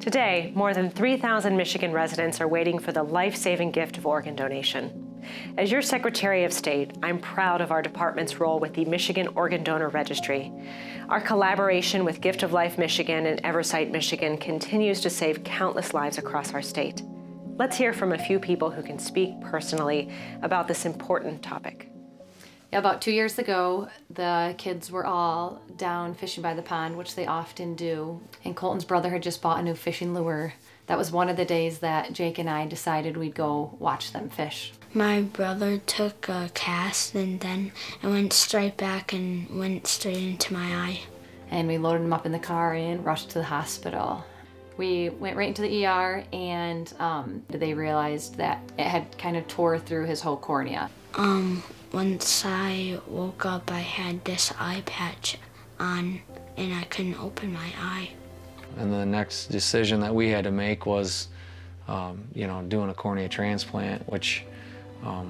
Today, more than 3,000 Michigan residents are waiting for the life-saving gift of organ donation. As your Secretary of State, I'm proud of our department's role with the Michigan Organ Donor Registry. Our collaboration with Gift of Life Michigan and Eversight Michigan continues to save countless lives across our state. Let's hear from a few people who can speak personally about this important topic. Yeah, about 2 years ago, the kids were all down fishing by the pond, which they often do, and Colton's brother had just bought a new fishing lure. That was one of the days that Jake and I decided we'd go watch them fish. My brother took a cast and then it went straight back and went straight into my eye. And we loaded him up in the car and rushed to the hospital. We went right into the ER and they realized that it had kind of tore through his whole cornea. Once I woke up, I had this eye patch on and I couldn't open my eye. And the next decision that we had to make was, doing a cornea transplant, which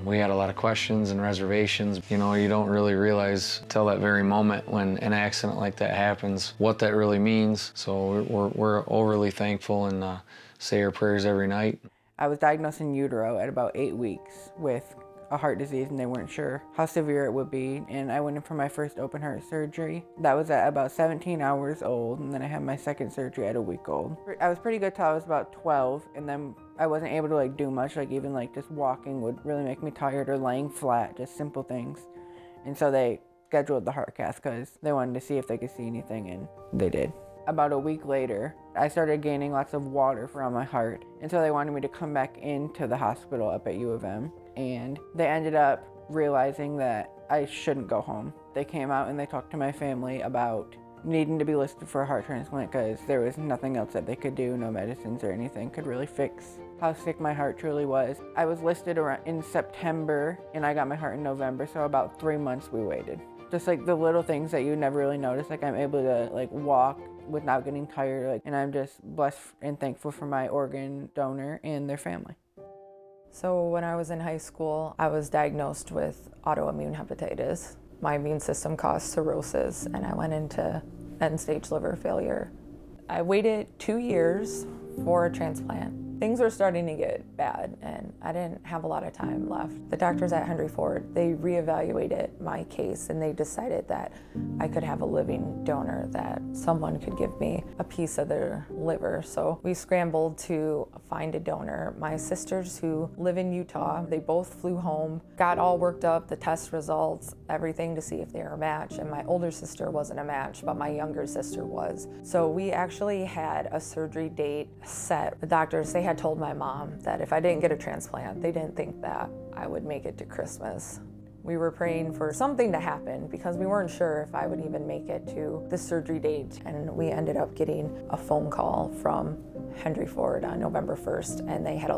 we had a lot of questions and reservations. You don't really realize till that very moment when an accident like that happens what that really means. So we're overly thankful and say our prayers every night. I was diagnosed in utero at about 8 weeks with a heart disease, and they weren't sure how severe it would be. And I went in for my first open heart surgery. That was at about 17 hours old, and then I had my second surgery at a week old. I was pretty good till I was about 12, and then I wasn't able to do much, even just walking would really make me tired, or laying flat, just simple things. And so they scheduled the heart cath because they wanted to see if they could see anything, and they did. About a week later, I started gaining lots of water from my heart, and so they wanted me to come back into the hospital up at U of M. And they ended up realizing that I shouldn't go home. They came out and they talked to my family about needing to be listed for a heart transplant because there was nothing else that they could do, no medicines or anything could really fix how sick my heart truly was. I was listed in September and I got my heart in November, so about 3 months we waited. Just the little things that you never really notice, I'm able to walk without getting tired, and I'm just blessed and thankful for my organ donor and their family. So when I was in high school, I was diagnosed with autoimmune hepatitis. My immune system caused cirrhosis, and I went into end-stage liver failure. I waited 2 years for a transplant. Things were starting to get bad, and I didn't have a lot of time left. The doctors at Henry Ford, they reevaluated my case, and they decided that I could have a living donor, that someone could give me a piece of their liver. So we scrambled to find a donor. My sisters who live in Utah, they both flew home, got all worked up, the test results, everything to see if they were a match. And my older sister wasn't a match, but my younger sister was. So we actually had a surgery date set. The doctors, they had told my mom that if I didn't get a transplant, they didn't think that I would make it to Christmas. We were praying for something to happen because we weren't sure if I would even make it to the surgery date. And we ended up getting a phone call from Henry Ford on November 1st, and they had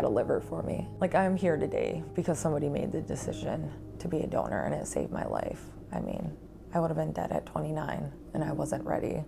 a liver for me. I'm here today because somebody made the decision to be a donor, and it saved my life. I would have been dead at 29, and I wasn't ready.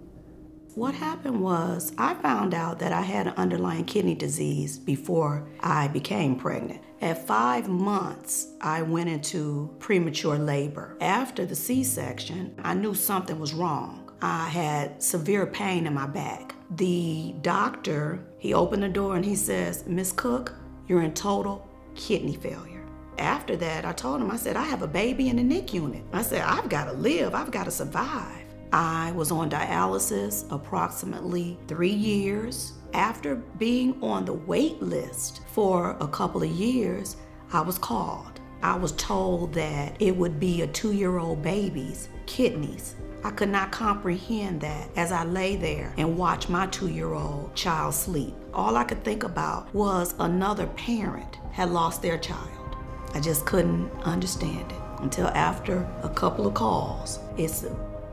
What happened was I found out that I had an underlying kidney disease before I became pregnant. At 5 months, I went into premature labor. After the C-section, I knew something was wrong. I had severe pain in my back. The doctor, he opened the door and he says, "Miss Cook, you're in total kidney failure." After that, I told him, I said, "I have a baby in the NICU unit." I said, "I've got to live, I've got to survive." I was on dialysis approximately 3 years. After being on the wait list for a couple of years, I was called. I was told that it would be a 2-year-old baby's kidneys. I could not comprehend that as I lay there and watched my 2-year-old child sleep. All I could think about was another parent had lost their child. I just couldn't understand it until after a couple of calls. It's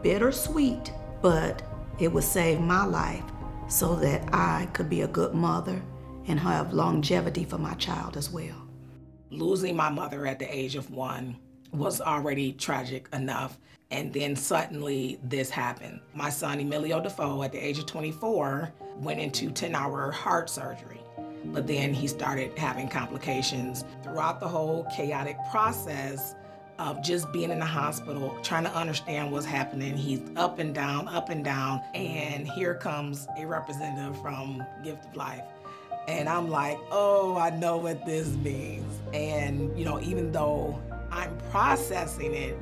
bittersweet, but it would save my life so that I could be a good mother and have longevity for my child as well. Losing my mother at the age of 1 was already tragic enough, and then suddenly this happened. My son, Emilio Defoe, at the age of 24, went into 10-hour heart surgery, but then he started having complications. Throughout the whole chaotic process, of just being in the hospital, trying to understand what's happening. He's up and down, and here comes a representative from Gift of Life. And I'm like, oh, I know what this means. And, you know, even though I'm processing it,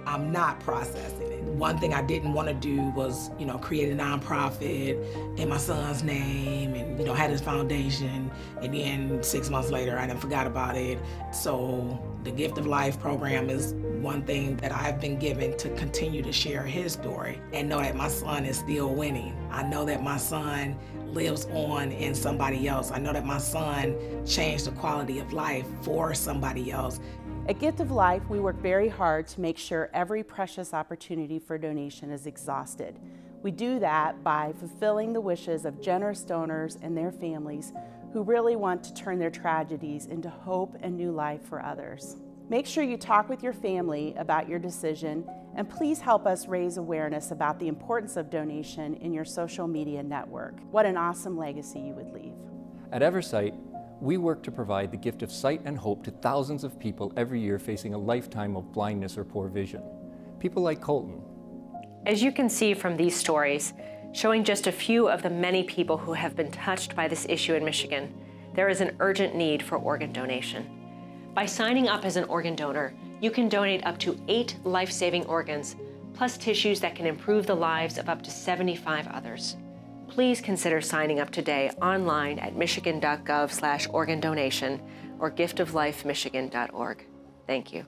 I'm not processing it. One thing I didn't want to do was, you know, create a nonprofit in my son's name and, you know, had his foundation. And then 6 months later, I done forgot about it. So the Gift of Life program is one thing that I've been given to continue to share his story and know that my son is still winning. I know that my son lives on in somebody else. I know that my son changed the quality of life for somebody else. At Gift of Life, we work very hard to make sure every precious opportunity for donation is exhausted. We do that by fulfilling the wishes of generous donors and their families who really want to turn their tragedies into hope and new life for others. Make sure you talk with your family about your decision, and please help us raise awareness about the importance of donation in your social media network. What an awesome legacy you would leave. At Eversight, we work to provide the gift of sight and hope to thousands of people every year facing a lifetime of blindness or poor vision. People like Colton. As you can see from these stories, showing just a few of the many people who have been touched by this issue in Michigan, there is an urgent need for organ donation. By signing up as an organ donor, you can donate up to 8 life-saving organs, plus tissues that can improve the lives of up to 75 others. Please consider signing up today online at michigan.gov/organ donation or giftoflifemichigan.org. Thank you.